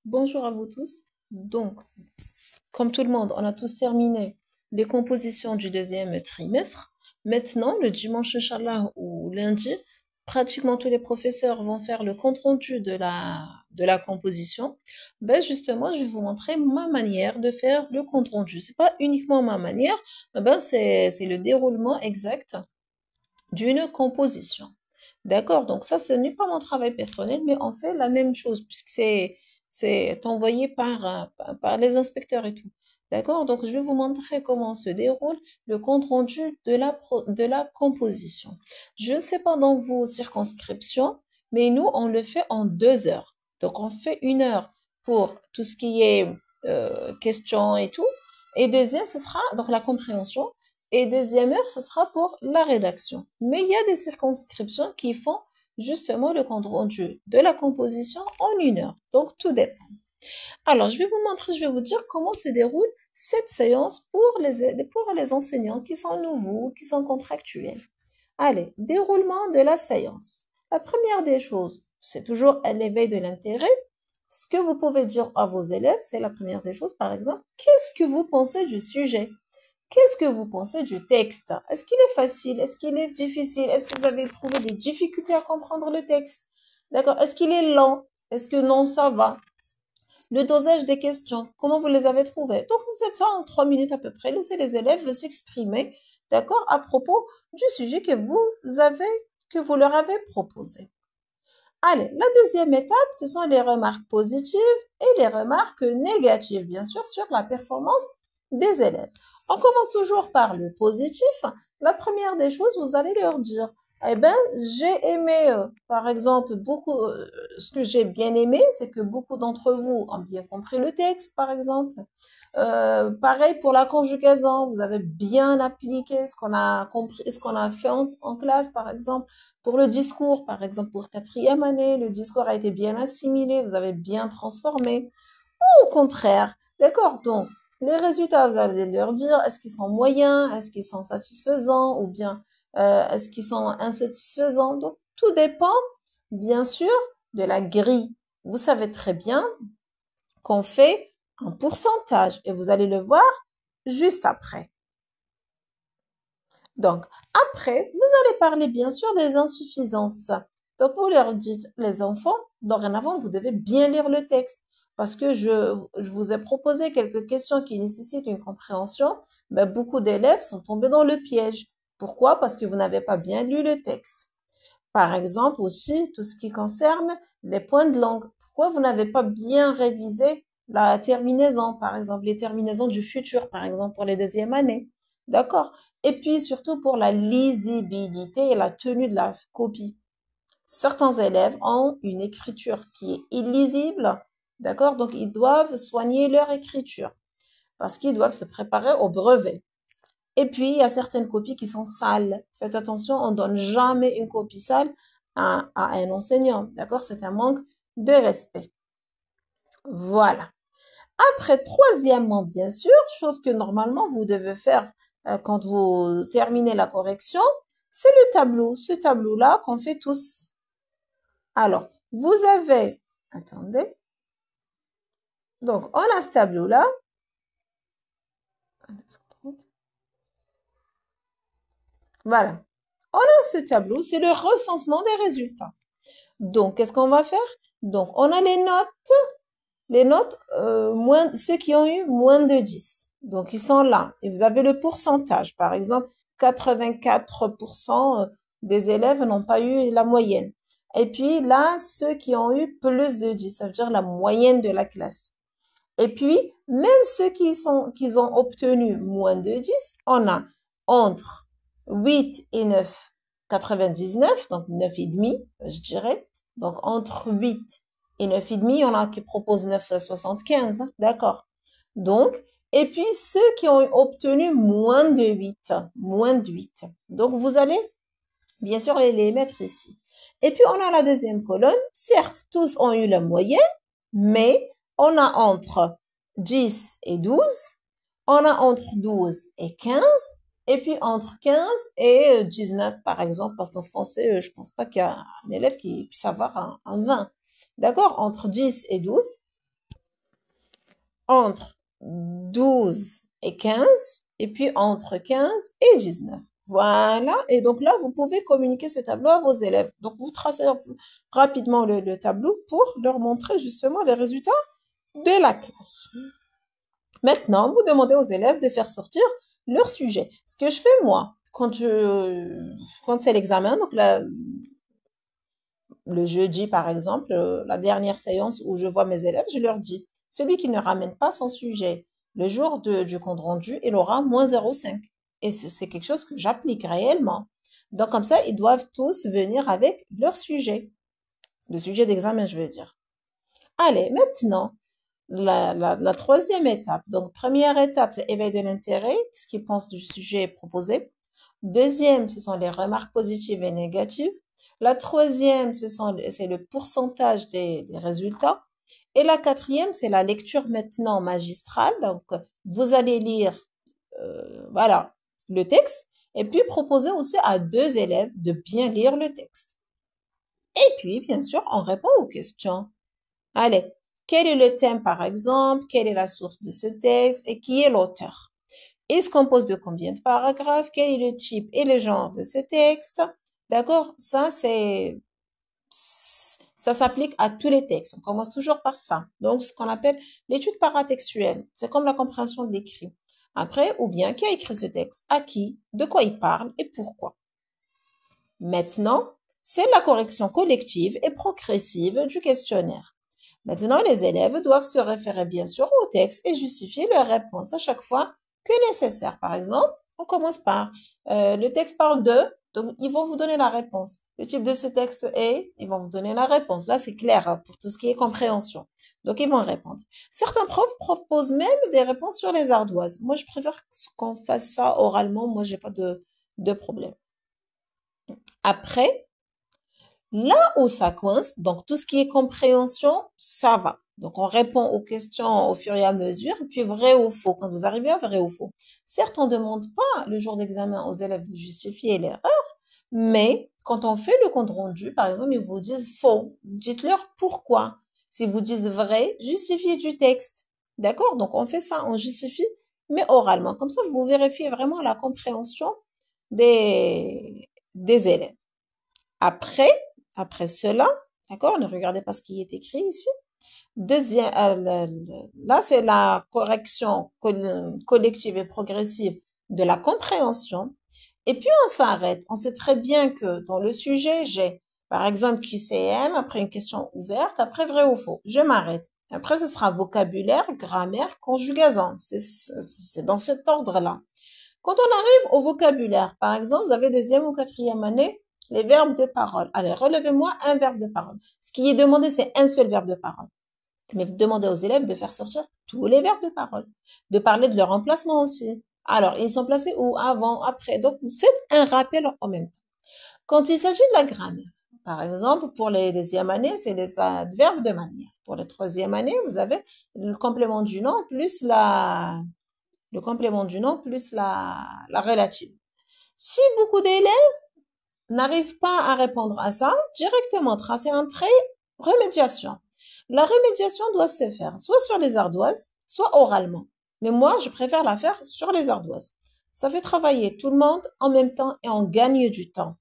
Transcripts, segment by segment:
Bonjour à vous tous. Donc, comme tout le monde, on a tous terminé les compositions du deuxième trimestre. Maintenant, le dimanche, Inch'Allah, ou lundi, pratiquement tous les professeurs vont faire le compte-rendu de la composition. Ben justement, je vais vous montrer ma manière de faire le compte-rendu. C'est pas uniquement ma manière, ben c'est le déroulement exact d'une composition. D'accord? Donc ça, ce n'est pas mon travail personnel, mais on fait la même chose puisque c'est envoyé par les inspecteurs et tout. D'accord? Donc je vais vous montrer comment se déroule le compte rendu de la composition. Je ne sais pas dans vos circonscriptions, mais nous, on le fait en 2 heures. Donc on fait 1 heure pour tout ce qui est questions et tout. Et deuxième, ce sera donc la compréhension. Et deuxième heure, ce sera pour la rédaction. Mais il y a des circonscriptions qui font justement le compte rendu de la composition en 1 heure. Donc, tout dépend. Alors, je vais vous montrer, je vais vous dire comment se déroule cette séance pour les enseignants qui sont nouveaux, qui sont contractuels. Allez, déroulement de la séance. La première des choses, c'est toujours l'éveil de l'intérêt. Ce que vous pouvez dire à vos élèves, c'est la première des choses, par exemple, qu'est-ce que vous pensez du sujet? Qu'est-ce que vous pensez du texte? Est-ce qu'il est facile? Est-ce qu'il est difficile? Est-ce que vous avez trouvé des difficultés à comprendre le texte? D'accord? Est-ce qu'il est lent? Est-ce que non, ça va? Le dosage des questions, comment vous les avez trouvées? Donc, vous faites ça en 3 minutes à peu près. Laissez les élèves s'exprimer, d'accord, à propos du sujet que vous leur avez proposé. Allez, la deuxième étape, ce sont les remarques positives et les remarques négatives, bien sûr, sur la performance des élèves. On commence toujours par le positif. La première des choses, vous allez leur dire, eh ben, j'ai aimé, par exemple, ce que j'ai bien aimé, c'est que beaucoup d'entre vous ont bien compris le texte, par exemple. Pareil pour la conjugaison, vous avez bien appliqué ce qu'on a compris, ce qu'on a fait en classe, par exemple. Pour le discours, par exemple, pour quatrième année, le discours a été bien assimilé, vous avez bien transformé. Ou au contraire, d'accord? Donc, les résultats, vous allez leur dire, est-ce qu'ils sont moyens, est-ce qu'ils sont satisfaisants, ou bien est-ce qu'ils sont insatisfaisants? Donc, tout dépend, bien sûr, de la grille. Vous savez très bien qu'on fait un pourcentage, et vous allez le voir juste après. Donc, après, vous allez parler bien sûr des insuffisances. Donc, vous leur dites, les enfants, dorénavant, vous devez bien lire le texte parce que je vous ai proposé quelques questions qui nécessitent une compréhension. Mais beaucoup d'élèves sont tombés dans le piège. Pourquoi? Parce que vous n'avez pas bien lu le texte. Par exemple, aussi, tout ce qui concerne les points de langue. Pourquoi vous n'avez pas bien révisé la terminaison, par exemple, les terminaisons du futur, par exemple, pour les deuxièmes années? D'accord? Et puis, surtout pour la lisibilité et la tenue de la copie. Certains élèves ont une écriture qui est illisible. D'accord? Donc, ils doivent soigner leur écriture parce qu'ils doivent se préparer au brevet. Et puis, il y a certaines copies qui sont sales. Faites attention, on ne donne jamais une copie sale à un enseignant. D'accord? C'est un manque de respect. Voilà. Après, troisièmement, bien sûr, chose que normalement vous devez faire quand vous terminez la correction, c'est le tableau. Ce tableau-là qu'on fait tous. Alors, vous avez, attendez, donc on a ce tableau-là. Voilà. On a ce tableau, c'est le recensement des résultats. Donc, qu'est-ce qu'on va faire? Donc, on a les notes, ceux qui ont eu moins de 10. Donc, ils sont là. Et vous avez le pourcentage. Par exemple, 84% des élèves n'ont pas eu la moyenne. Et puis là, ceux qui ont eu plus de 10, ça veut dire la moyenne de la classe. Et puis, même ceux qui ont obtenu moins de 10, on a entre 8 et 9, 99, donc 9,5, je dirais. Donc, entre 8 et 9,5, il y en a qui proposent 9,75, hein, d'accord. Donc, et puis ceux qui ont obtenu moins de 8. Donc, vous allez, bien sûr, les mettre ici. Et puis, on a la deuxième colonne. Certes, tous ont eu la moyenne, mais on a entre 10 et 12, on a entre 12 et 15, et puis entre 15 et 19, par exemple, parce qu'en français, je pense pas qu'il y a un élève qui puisse avoir un 20. D'accord? Entre 10 et 12. entre 12 et 15, et puis entre 15 et 19. Voilà, et donc là, vous pouvez communiquer ce tableau à vos élèves. Donc, vous tracez rapidement le tableau pour leur montrer justement les résultats de la classe. Maintenant, vous demandez aux élèves de faire sortir leur sujet. Ce que je fais moi, quand c'est l'examen, donc le jeudi par exemple, la dernière séance où je vois mes élèves, je leur dis, celui qui ne ramène pas son sujet le jour du compte rendu, il aura moins 0,5. Et c'est quelque chose que j'applique réellement. Donc comme ça, ils doivent tous venir avec leur sujet. Le sujet d'examen, je veux dire. Allez, maintenant, la troisième étape. Donc, première étape, c'est éveil de l'intérêt, ce qu'ils pensent du sujet proposé. Deuxième, ce sont les remarques positives et négatives. La troisième, c'est le pourcentage des résultats. Et la quatrième, c'est la lecture maintenant magistrale. Donc, vous allez lire, voilà, le texte et puis proposer aussi à deux élèves de bien lire le texte. Et puis, bien sûr, on répond aux questions. Allez, quel est le thème par exemple? Quelle est la source de ce texte? Et qui est l'auteur? Il se compose de combien de paragraphes? Quel est le type et le genre de ce texte? D'accord? Ça s'applique à tous les textes. On commence toujours par ça. Donc, ce qu'on appelle l'étude paratextuelle. C'est comme la compréhension de l'écrit. Après, ou bien, qui a écrit ce texte? À qui? De quoi il parle? Et pourquoi? Maintenant, c'est la correction collective et progressive du questionnaire. Maintenant, les élèves doivent se référer bien sûr au texte et justifier leur réponse à chaque fois que nécessaire. Par exemple, on commence par le texte parle de, donc ils vont vous donner la réponse. Le type de ce texte est, ils vont vous donner la réponse. Là, c'est clair hein, pour tout ce qui est compréhension. Donc, ils vont répondre. Certains profs proposent même des réponses sur les ardoises. Moi, je préfère qu'on fasse ça oralement. Moi, j'ai pas de problème. Après, là où ça coince, donc tout ce qui est compréhension, ça va. Donc on répond aux questions au fur et à mesure, puis vrai ou faux, quand vous arrivez à vrai ou faux. Certes, on ne demande pas le jour d'examen aux élèves de justifier l'erreur, mais quand on fait le compte rendu, par exemple, ils vous disent faux, dites-leur pourquoi. Si vous disent vrai, justifiez du texte. D'accord? Donc on fait ça, on justifie, mais oralement. Comme ça, vous vérifiez vraiment la compréhension des élèves. Après, après cela, d'accord, ne regardez pas ce qui est écrit ici. Deuxième, là, c'est la correction collective et progressive de la compréhension. Et puis, on s'arrête. On sait très bien que dans le sujet, j'ai, par exemple, QCM, après une question ouverte, après vrai ou faux. Je m'arrête. Après, ce sera vocabulaire, grammaire, conjugaison. C'est dans cet ordre-là. Quand on arrive au vocabulaire, par exemple, vous avez deuxième ou quatrième année, les verbes de parole. Allez, relevez-moi un verbe de parole. Ce qui est demandé, c'est un seul verbe de parole. Mais vous demandez aux élèves de faire sortir tous les verbes de parole, de parler de leur emplacement aussi. Alors, ils sont placés où? Avant, après. Donc, vous faites un rappel en même temps. Quand il s'agit de la grammaire, par exemple, pour les deuxième années, c'est les adverbes de manière. Pour les troisième année, vous avez le complément du nom plus le complément du nom plus la relative. Si beaucoup d'élèves n'arrivent pas à répondre à ça, directement tracer un trait remédiation. La remédiation doit se faire soit sur les ardoises, soit oralement. Mais moi, je préfère la faire sur les ardoises. Ça fait travailler tout le monde en même temps et on gagne du temps.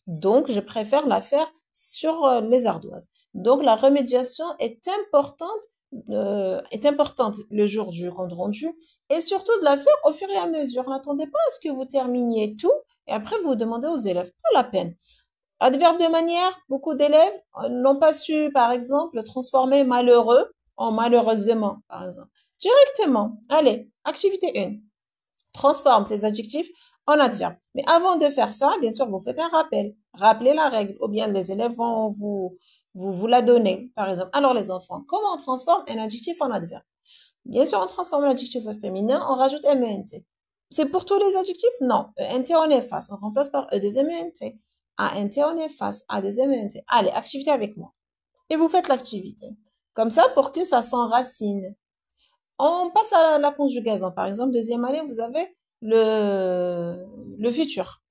Donc, je préfère la faire sur les ardoises. Donc, la remédiation est importante le jour du compte rendu et surtout de la faire au fur et à mesure. N'attendez pas à ce que vous terminiez tout et après vous demandez aux élèves. Pas la peine. Adverbe de manière, beaucoup d'élèves n'ont pas su, par exemple, transformer malheureux en malheureusement, par exemple. Directement. Allez, activité 1. Transforme ces adjectifs en adverbes. Mais avant de faire ça, bien sûr, vous faites un rappel. Rappelez la règle, ou bien les élèves vont vous la donner, par exemple. Alors, les enfants, comment on transforme un adjectif en adverbe? Bien sûr, on transforme l'adjectif au féminin, on rajoute ment. C'est pour tous les adjectifs? Non. ent, on efface. On remplace par ment. ant, on efface. ment. Allez, activité avec moi. Et vous faites l'activité. Comme ça, pour que ça s'enracine. On passe à la conjugaison. Par exemple, deuxième année, vous avez le futur.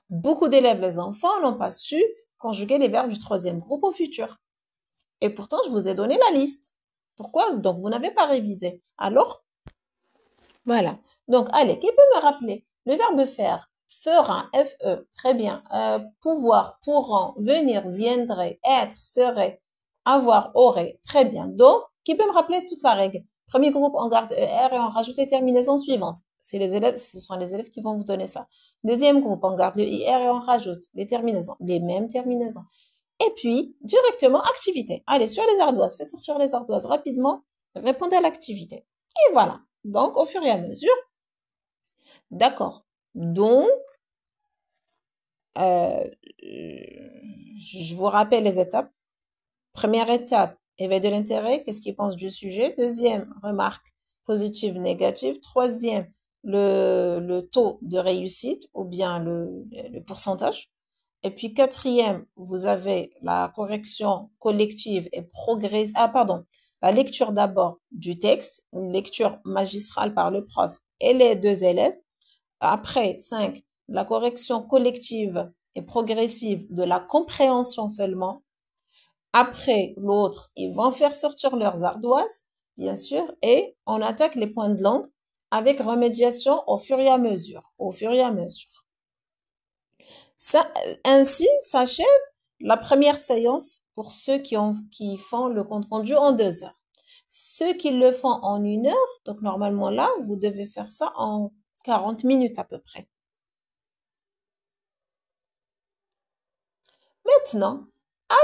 Beaucoup d'élèves, les enfants, n'ont pas su conjuguer les verbes du troisième groupe au futur. Et pourtant, je vous ai donné la liste. Pourquoi? Donc, vous n'avez pas révisé. Alors, voilà. Donc, allez, qui peut me rappeler? Le verbe faire, fera, F-E, très bien. Pouvoir, pourront, venir, viendrait, être, serait, avoir, aurait, très bien. Donc, qui peut me rappeler toute la règle? Premier groupe, on garde ER et on rajoute les terminaisons suivantes. C'est les élèves, ce sont les élèves qui vont vous donner ça. Deuxième groupe, on garde le IR et on rajoute les terminaisons, les mêmes terminaisons. Et puis, directement, activité. Allez, sur les ardoises, faites sortir les ardoises rapidement, répondez à l'activité. Et voilà. Donc, au fur et à mesure, d'accord. Donc, euh, je vous rappelle les étapes. Première étape, éveil de l'intérêt, qu'est-ce qu'il pense du sujet. Deuxième, remarque positive, négative. Troisième, le taux de réussite ou bien le pourcentage. Et puis quatrième, vous avez la correction collective et progressive. Ah, pardon, la lecture d'abord du texte, une lecture magistrale par le prof et les deux élèves. Après, 5, la correction collective et progressive de la compréhension seulement. Après, l'autre, ils vont faire sortir leurs ardoises, bien sûr, et on attaque les points de langue avec remédiation au fur et à mesure, au fur et à mesure. Ça, ainsi s'achève la première séance pour ceux qui font le compte rendu en 2 heures. Ceux qui le font en 1 heure, donc normalement là, vous devez faire ça en 40 minutes à peu près. Maintenant,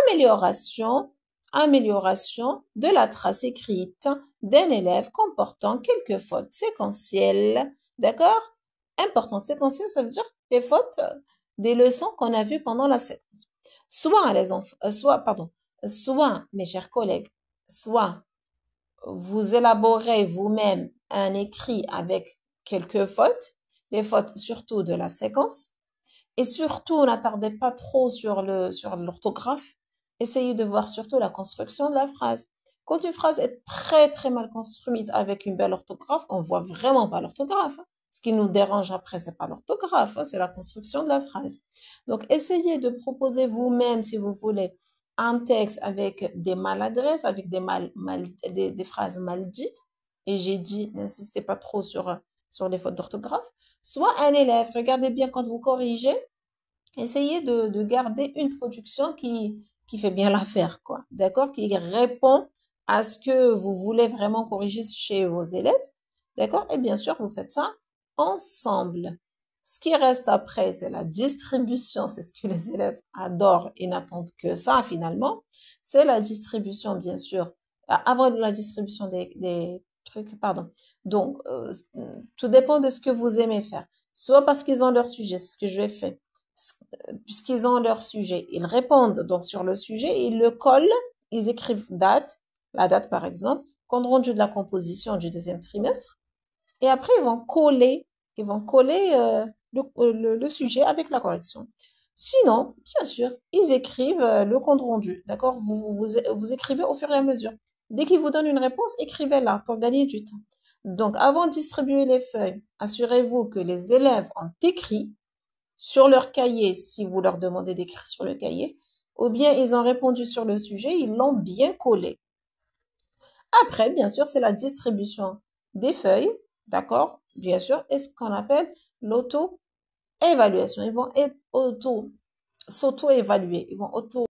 amélioration de la trace écrite d'un élève comportant quelques fautes séquentielles. D'accord? Importante. Séquentielle, ça veut dire les fautes des leçons qu'on a vues pendant la séquence. Soit, mes chers collègues, soit vous élaborez vous-même un écrit avec quelques fautes, les fautes surtout de la séquence, et surtout, n'attardez pas trop sur l'orthographe. Essayez de voir surtout la construction de la phrase. Quand une phrase est très très mal construite avec une belle orthographe, on voit vraiment pas l'orthographe. Ce qui nous dérange après, c'est pas l'orthographe, c'est la construction de la phrase. Donc, essayez de proposer vous-même, si vous voulez, un texte avec des maladresses, avec des phrases mal dites. Et j'ai dit, n'insistez pas trop sur les fautes d'orthographe. Soit un élève, regardez bien quand vous corrigez, essayez de garder une production qui fait bien l'affaire, quoi. D'accord? Qui répond à ce que vous voulez vraiment corriger chez vos élèves. D'accord? Et bien sûr, vous faites ça ensemble. Ce qui reste après, c'est la distribution. C'est ce que les élèves adorent et n'attendent que ça, finalement. C'est la distribution, bien sûr. Avant la distribution des trucs, pardon. Donc, tout dépend de ce que vous aimez faire. Soit parce qu'ils ont leur sujet, c'est ce que je vais faire puisqu'ils ont leur sujet, ils répondent donc sur le sujet, ils le collent, ils écrivent date, la date par exemple, compte rendu de la composition du deuxième trimestre, et après ils vont coller le sujet avec la correction. Sinon, bien sûr, ils écrivent le compte rendu, d'accord? Vous écrivez au fur et à mesure. Dès qu'ils vous donnent une réponse, écrivez-la pour gagner du temps. Donc, avant de distribuer les feuilles, assurez-vous que les élèves ont écrit sur leur cahier si vous leur demandez d'écrire sur le cahier, ou bien ils ont répondu sur le sujet, ils l'ont bien collé. Après, bien sûr, c'est la distribution des feuilles, d'accord? Bien sûr, et ce qu'on appelle l'auto-évaluation. Ils vont s'auto-évaluer, ils vont auto